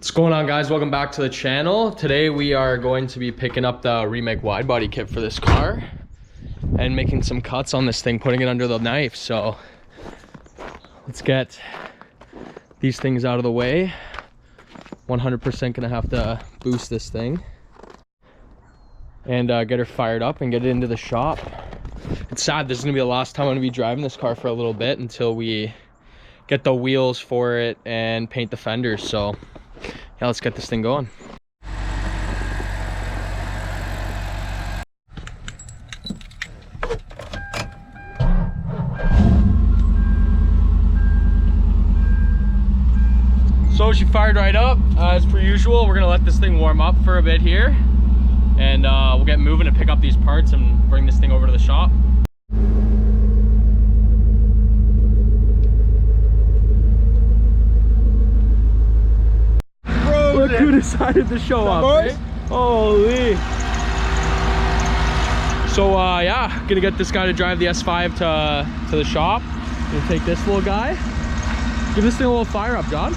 What's going on, guys? Welcome back to the channel. Today we are going to be picking up the remake wide body kit for this car and making some cuts on this thing, putting it under the knife. So let's get these things out of the way. 100% gonna have to boost this thing and get her fired up and get it into the shop. It's sad, this is gonna be the last time I'm gonna be driving this car for a little bit until we get the wheels for it and paint the fenders. So yeah, let's get this thing going. So she fired right up. As per usual, we're gonna let this thing warm up for a bit here, and we'll get moving to pick up these parts and bring this thing over to the shop. Look who decided to show up, right? Holy. So yeah, gonna get this guy to drive the S5 to the shop. Gonna take this little guy. Give this thing a little fire up, John.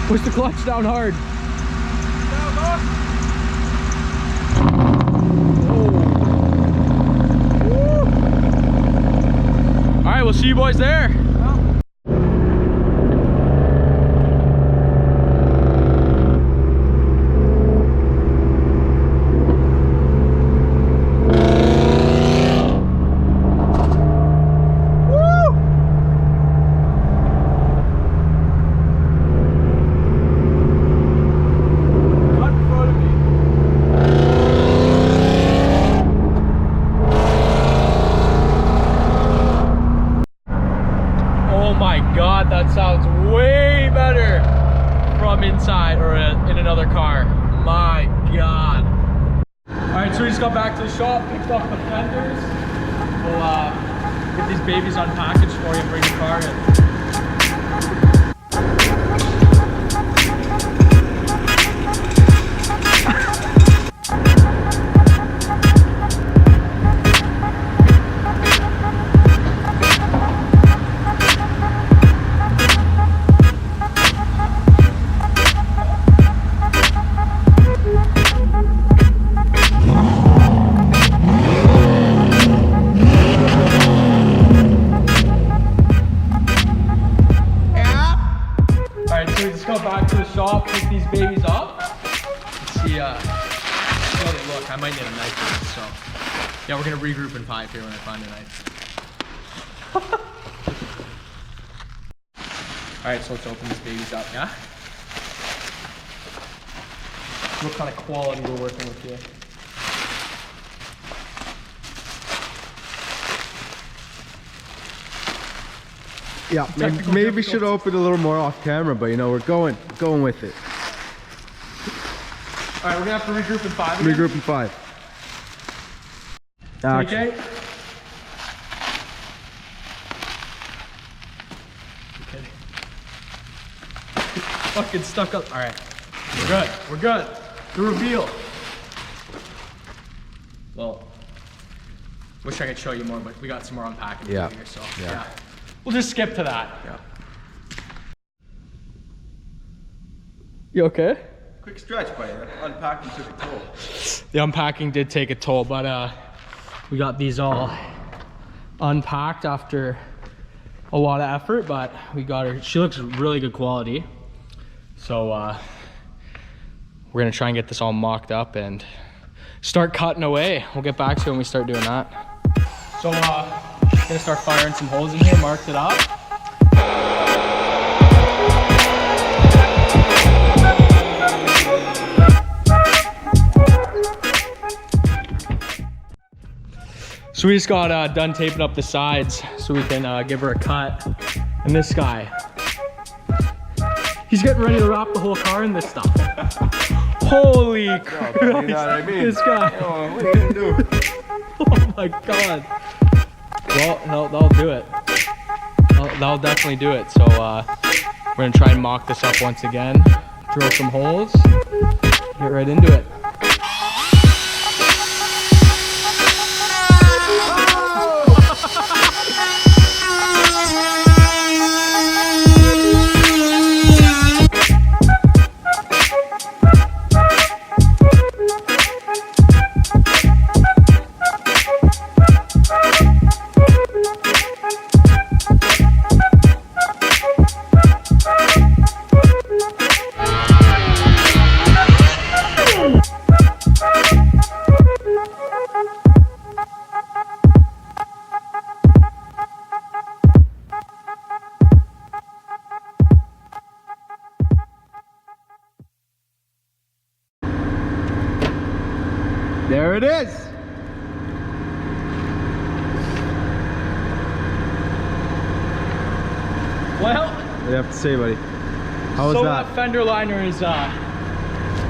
Push the clutch down hard. All right, we'll see you boys there. God, that sounds way better from inside or in another car. My God. All right, so we just got back to the shop, picked up the fenders. We'll get these babies unpackaged for you and bring the car in. Back to the shop, pick these babies up. Let's see how they look. I might need a knife for this, so yeah, we're gonna regroup in 5 here when I find a knife. All right, so let's open these babies up, yeah? What kind of quality we're working with here? Yeah, maybe should open a little more off camera, but you know, we're going with it. All right, we're gonna have to regroup in 5 again? Regroup in 5. Action. Okay. Fucking stuck up. All right, we're good. We're good. The reveal. Well, wish I could show you more, but we got some more unpacking here, so yeah. We'll just skip to that. Yeah. You okay? Quick stretch, buddy. Unpacking took a toll. The unpacking did take a toll, but we got these all unpacked after a lot of effort, but we got her. She looks really good quality. So we're gonna try and get this all mocked up and start cutting away. We'll get back to it when we start doing that. So gonna start firing some holes in here, marked it up. So we just got done taping up the sides so we can give her a cut. And this guy, he's getting ready to wrap the whole car in this stuff. Holy Christ, you know what I mean? This guy. What are you gonna do? Oh my God. Well, that'll do it. That'll definitely do it. So we're gonna try and mock this up once again, drill some holes, get right into it. What do you have to say, buddy? How was so that? that fender liner is,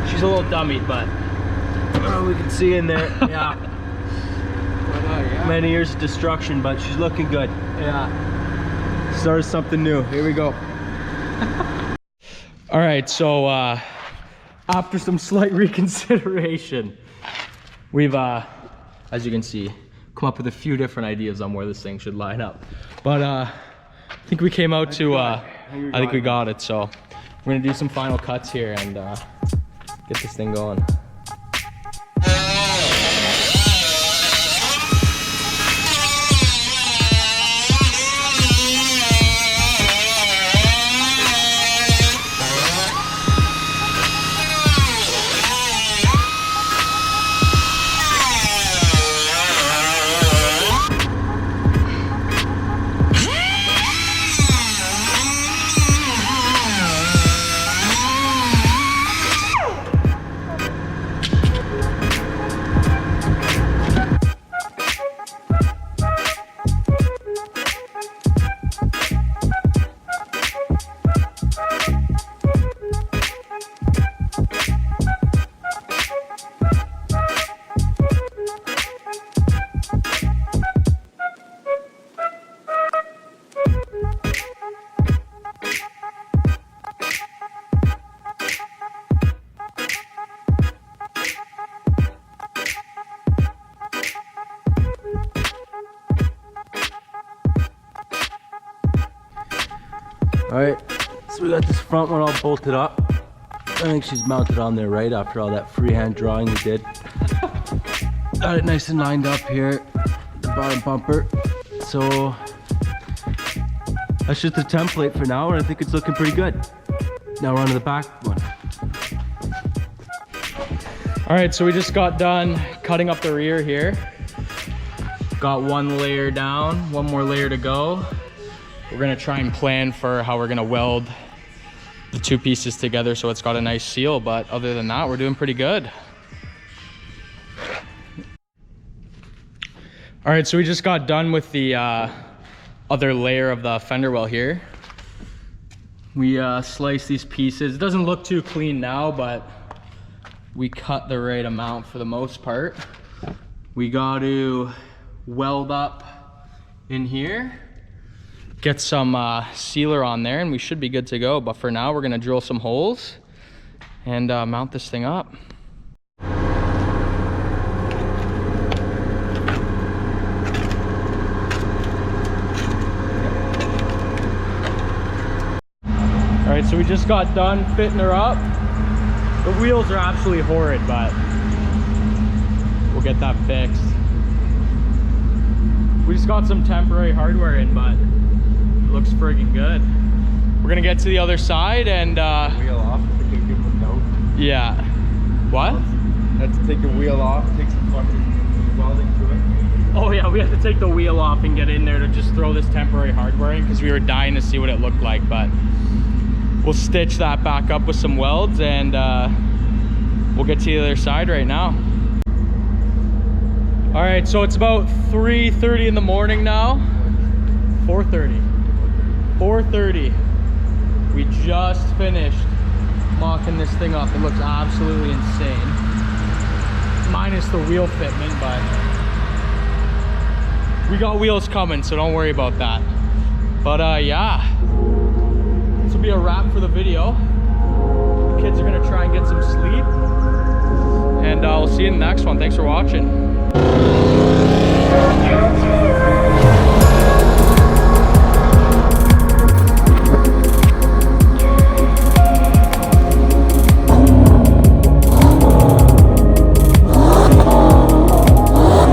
she's a little dummied, but We can see in there. Yeah. yeah. Many years of destruction, but she's looking good. Yeah. Started something new. Here we go. All right, so after some slight reconsideration, we've, as you can see, come up with a few different ideas on where this thing should line up. But I think we came out to, I think we got it. So we're gonna do some final cuts here and get this thing going. All right, so we got this front one all bolted up. I think she's mounted on there right after all that freehand drawing we did. Got it nice and lined up here, the bottom bumper. So that's just the template for now, and I think it's looking pretty good. Now we're on to the back one. All right, so we just got done cutting up the rear here. Got one layer down, one more layer to go. We're gonna try and plan for how we're gonna weld the two pieces together so it's got a nice seal, but other than that, we're doing pretty good. All right, so we just got done with the other layer of the fender well here. We sliced these pieces. It doesn't look too clean now, but we cut the right amount for the most part. We got to weld up in here, get some sealer on there, and we should be good to go. But for now, we're gonna drill some holes and mount this thing up. All right, so we just got done fitting her up. The wheels are absolutely horrid, but we'll get that fixed. We just got some temporary hardware in, but it looks friggin' good. We're gonna get to the other side and Wheel off, I think I give them a note. yeah. What? Had to take the wheel off, take some fucking welding to it. Oh yeah, we had to take the wheel off and get in there to just throw this temporary hardware in because we were dying to see what it looked like, but we'll stitch that back up with some welds and we'll get to the other side right now. All right, so it's about 3:30 in the morning now. 4:30. 4:30. We just finished mocking this thing up. It looks absolutely insane. Minus the wheel fitment, but we got wheels coming, so don't worry about that. But yeah, this will be a wrap for the video. The kids are gonna try and get some sleep, and we'll see you in the next one. Thanks for watching.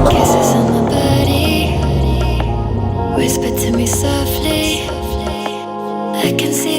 Kisses on my body, whisper to me softly. I can see